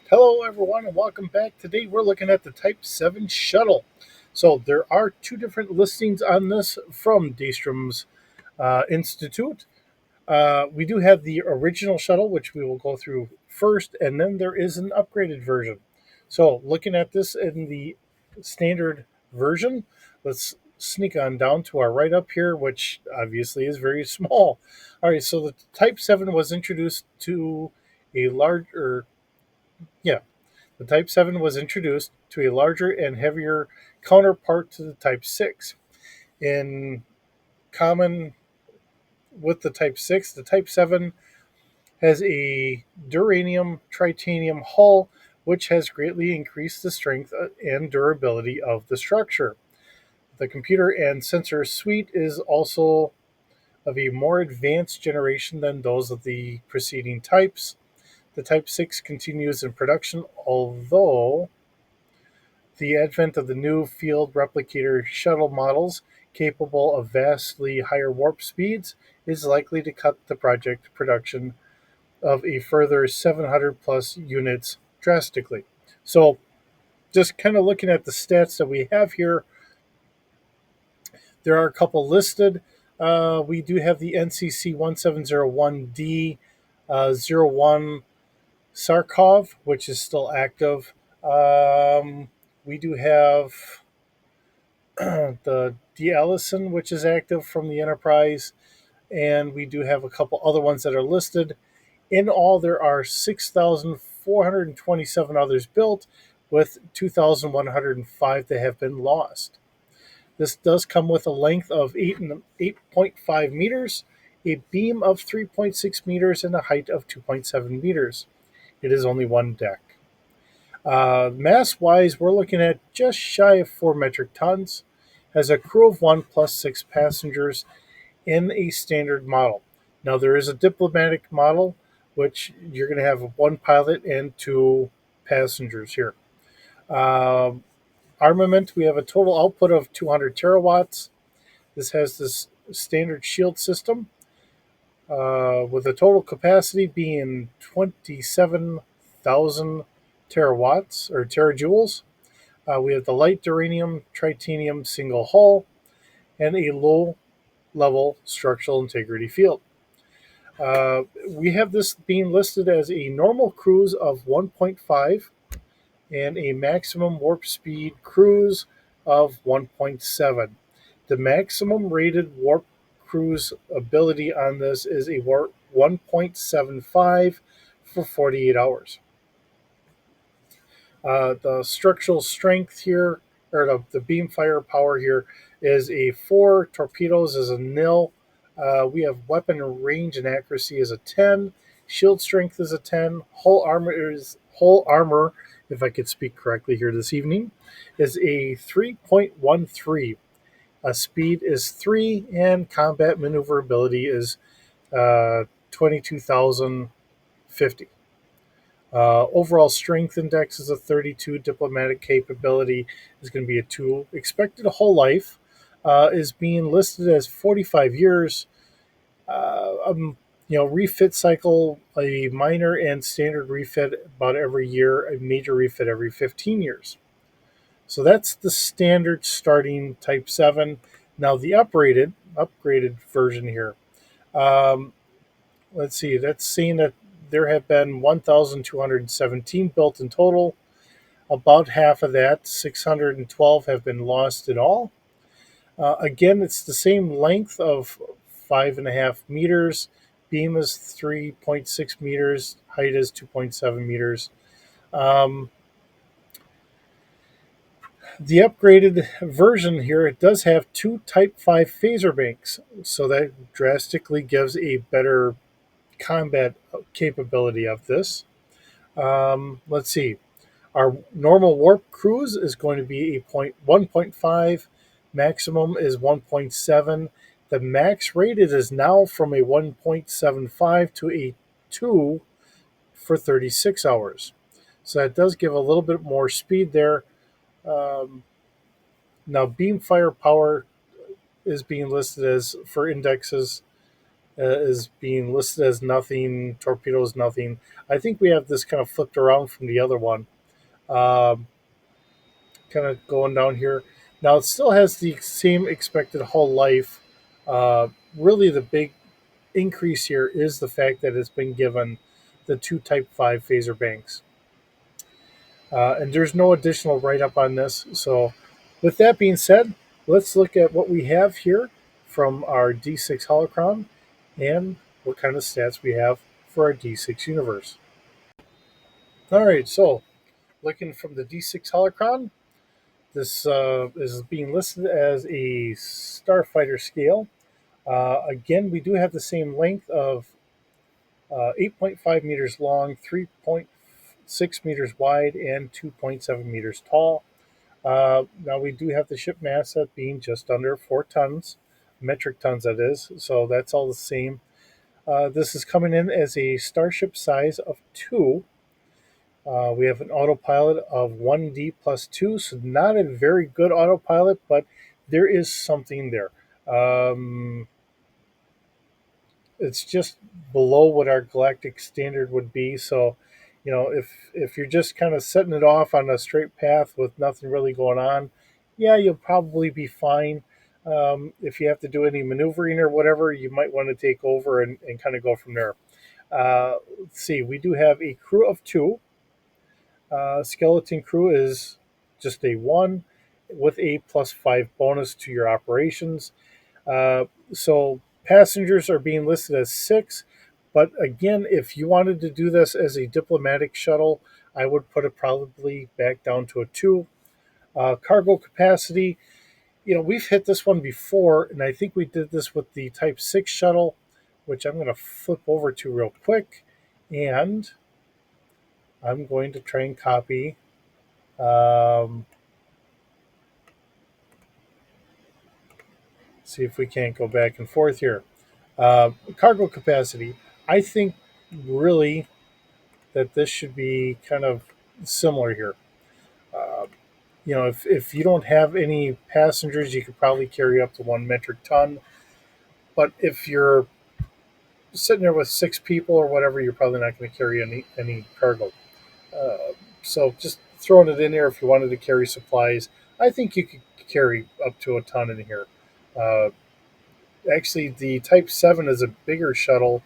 Hello, everyone, and welcome back. Today we're looking at the Type 7 Shuttle. So there are two different listings on this from Daystrom Institute. We do have the original shuttle, which we will go through first, and then there is an upgraded version. So looking at this in the standard version, let's sneak on down to our right up here, which obviously is very small. All right, so the Type 7 was introduced to a larger, yeah, the Type 7 was introduced to a larger and heavier counterpart to the Type 6. In common with the Type 6, the Type 7 has a duranium titanium hull, which has greatly increased the strength and durability of the structure. The computer and sensor suite is also of a more advanced generation than those of the preceding types. The Type 6 continues in production, although the advent of the new field replicator shuttle models capable of vastly higher warp speeds is likely to cut the project production of a further 700 plus units drastically. So, just kind of looking at the stats that we have here, there are a couple listed. We do have the NCC 1701D 01 Sarkov, which is still active. We do have the D. Ellison, which is active from the Enterprise, and we do have a couple other ones that are listed. In all, there are 6,427 others built, with 2,105 that have been lost. This does come with a length of 8.5 meters, a beam of 3.6 meters, and a height of 2.7 meters. It is only one deck. Mass wise, we're looking at just shy of 4 metric tons, has a crew of one plus six passengers in a standard model. Now, there is a diplomatic model, which you're going to have one pilot and two passengers here. Um Armament, we have a total output of 200 terawatts. This has this standard shield system with a total capacity being 27,000 terawatts or terajoules. We have the light duranium titanium single hull and a low level structural integrity field. We have this being listed as a normal cruise of 1.5 and a maximum warp speed cruise of 1.7. The maximum rated warp cruise ability on this is a warp 1.75 for 48 hours. The structural strength here, or the beam fire power here, is a 4. Torpedoes is a nil. We have weapon range and accuracy is a 10. Shield strength is a 10. Hull armor, if I could speak correctly here this evening, is a 3.13. Speed is 3, and combat maneuverability is 22,050. Overall strength index is a 32. Diplomatic capability is going to be a 2. Expected whole life is being listed as 45 years. Refit cycle, a minor and standard refit about every year, a major refit every 15 years. So that's the standard starting Type 7. Now the upgraded version here. Um, let's see, that's saying that there have been 1,217 built in total. About half of that, 612, have been lost in all. Again, it's the same length of 5.5 meters. Beam is 3.6 meters. Height is 2.7 meters. Um, the upgraded version here, it does have two Type 5 phaser banks, so that drastically gives a better combat capability of this. Let's see. Our normal warp cruise is going to be a 1.5. Maximum is 1.7. The max rated is now from a 1.75 to a 2 for 36 hours. So that does give a little bit more speed there. Um, Now, beam fire power is being listed as for indexes is being listed as nothing. Torpedo is nothing. I think we have this kind of flipped around from the other one. Um, Kind of going down here. Now it still has the same expected hull life. Really, the big increase here is the fact that it's been given the two Type 5 phaser banks. And there's no additional write up on this. So, with that being said, let's look at what we have here from our D6 Holocron and what kind of stats we have for our D6 universe. All right, so looking from the D6 Holocron, this is being listed as a starfighter scale. Again, we do have the same length of 8.5 meters long, 3.6 meters wide, and 2.7 meters tall. Now we do have the ship mass at being just under 4 tons, metric tons that is, so that's all the same. This is coming in as a starship size of 2. We have an autopilot of 1D plus 2, so not a very good autopilot, but there is something there. Um, it's just below what our galactic standard would be. So, if you're just kind of setting it off on a straight path with nothing really going on, yeah, you'll probably be fine. If you have to do any maneuvering or whatever, you might want to take over and kind of go from there. Let's see, we do have a crew of 2. Skeleton crew is just a 1 with a +5 bonus to your operations. So passengers are being listed as 6. But again, if you wanted to do this as a diplomatic shuttle, I would put it probably back down to a 2. Cargo capacity, we've hit this one before, and I think we did this with the Type 6 shuttle, which I'm going to flip over to real quick. And I'm going to try and copy. See if we can't go back and forth here. Cargo capacity. I think really that this should be kind of similar here. Uh, if you don't have any passengers, you could probably carry up to 1 metric ton. But if you're sitting there with 6 people or whatever, you're probably not going to carry any cargo. So just throwing it in there if you wanted to carry supplies, I think you could carry up to a ton in here. Uh, Actually, the Type 7 is a bigger shuttle,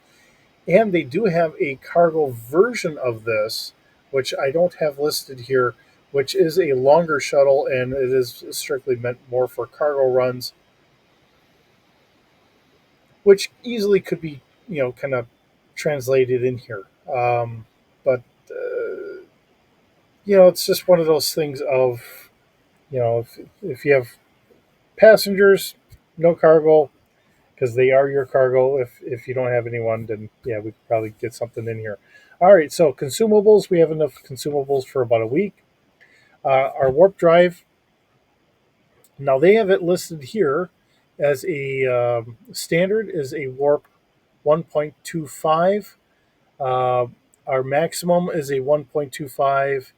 and they do have a cargo version of this, which I don't have listed here, which is a longer shuttle, and it is strictly meant more for cargo runs, which easily could be, kind of translated in here. But, it's just one of those things of, if you have passengers, no cargo, because they are your cargo. If you don't have anyone, then yeah, we could probably get something in here. All right, so consumables, we have enough consumables for about a week. Our warp drive, now they have it listed here as a standard is a warp 1.25. Uh, our maximum is a 1.25,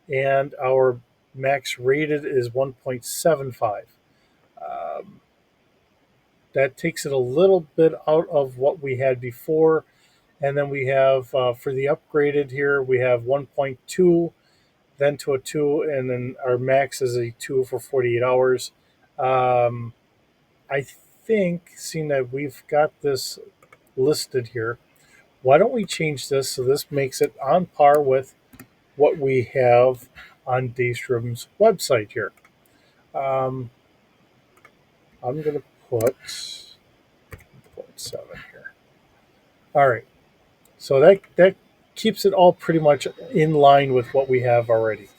and our max rated is 1.75. Um, that takes it a little bit out of what we had before. And then we have for the upgraded here, we have 1.2, then to a 2, and then our max is a 2 for 48 hours. Um, I think, seeing that we've got this listed here, why don't we change this so this makes it on par with what we have on Daystrom's website here? Um, I'm going to put 0.7 here. All right. So that keeps it all pretty much in line with what we have already.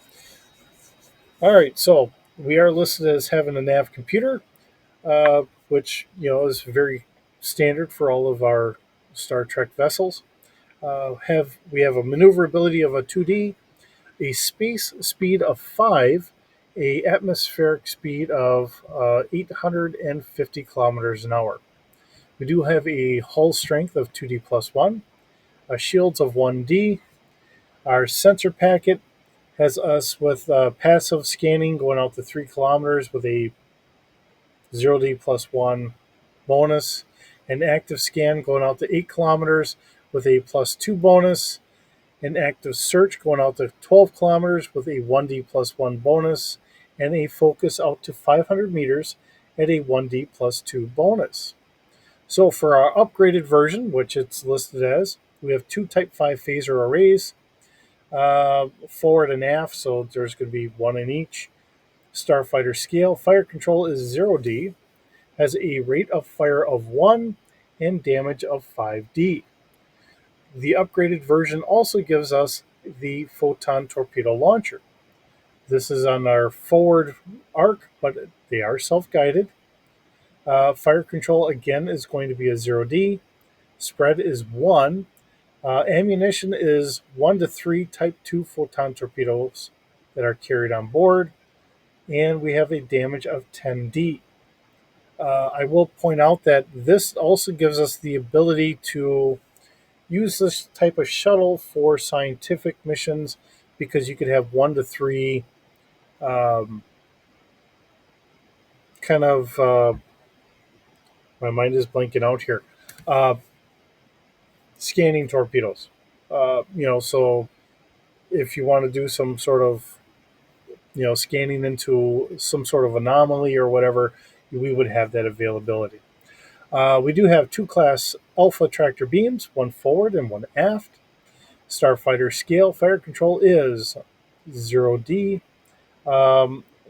All right, so we are listed as having a nav computer, which is very standard for all of our Star Trek vessels. We have a maneuverability of a 2D, a space speed of 5, a atmospheric speed of 850 kilometers an hour. We do have a hull strength of 2D plus 1, shields of 1D. Our sensor packet has us with passive scanning going out to 3 kilometers with a 0D plus 1 bonus. An active scan going out to 8 kilometers with a +2 bonus. An active search going out to 12 kilometers with a 1D +1 bonus. And a focus out to 500 meters at a 1D +2 bonus. So for our upgraded version, which it's listed as, we have two Type 5 phaser arrays, forward and aft, so there's going to be one in each. Starfighter scale, fire control is 0D, has a rate of fire of 1 and damage of 5D. The upgraded version also gives us the photon torpedo launcher. This is on our forward arc, but they are self-guided. Fire control again is going to be a 0D. Spread is 1. Ammunition is 1 to 3 Type 2 photon torpedoes that are carried on board. And we have a damage of 10D. I will point out that this also gives us the ability to use this type of shuttle for scientific missions because you could have 1 to 3 um, kind of, my mind is blanking out here, uh, scanning torpedoes. So if you want to do some sort of, scanning into some sort of anomaly or whatever, we would have that availability. We do have two class Alpha tractor beams, one forward and one aft. Starfighter scale fire control is 0D.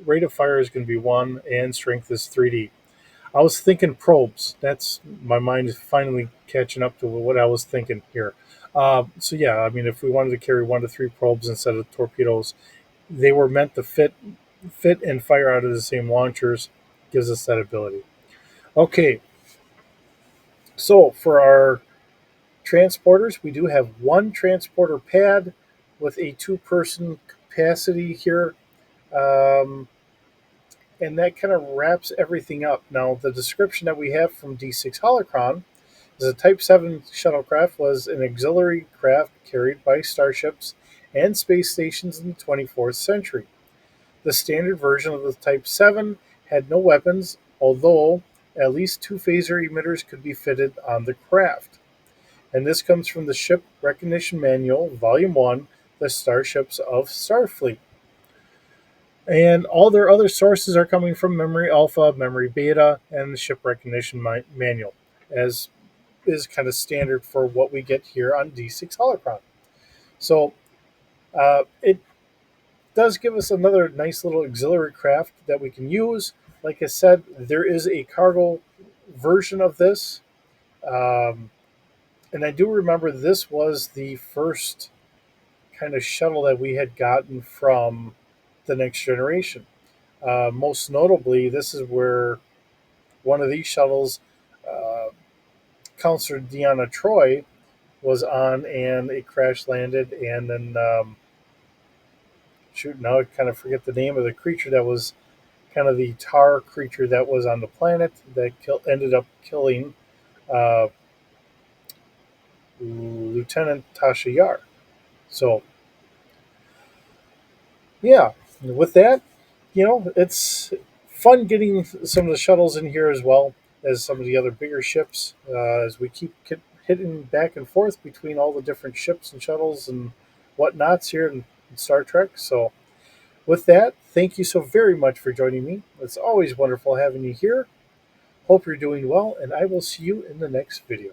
Rate of fire is going to be 1, and strength is 3D. I was thinking probes. That's my mind is finally catching up to what I was thinking here. So yeah, I mean, if we wanted to carry 1 to 3 probes instead of torpedoes, they were meant to fit and fire out of the same launchers. Gives us that ability. Okay, so for our transporters, we do have one transporter pad with a two-person capacity here. Um, and that kind of wraps everything up. Now, the description that we have from D6 Holocron is a Type 7 shuttlecraft was an auxiliary craft carried by starships and space stations in the 24th century. The standard version of the Type 7 had no weapons, although at least two phaser emitters could be fitted on the craft. And this comes from the Ship Recognition Manual, Volume 1, The Starships of Starfleet. And all their other sources are coming from Memory Alpha, Memory Beta, and the Ship Recognition Manual, as is kind of standard for what we get here on D6 Holocron. So it does give us another nice little auxiliary craft that we can use. Like I said, there is a cargo version of this. And I do remember this was the first kind of shuttle that we had gotten from the Next Generation. Most notably, this is where one of these shuttles, uh, Counselor Deanna Troy, was on, and it crash landed. And then, shoot, now I kind of forget the name of the creature that was kind of the tar creature that was on the planet that ended up killing uh, Lieutenant Tasha Yar. So, yeah, with that, it's fun getting some of the shuttles in here as well as some of the other bigger ships as we keep hitting back and forth between all the different ships and shuttles and whatnots here in Star Trek. So, with that, thank you so very much for joining me. It's always wonderful having you here. Hope you're doing well, and I will see you in the next video.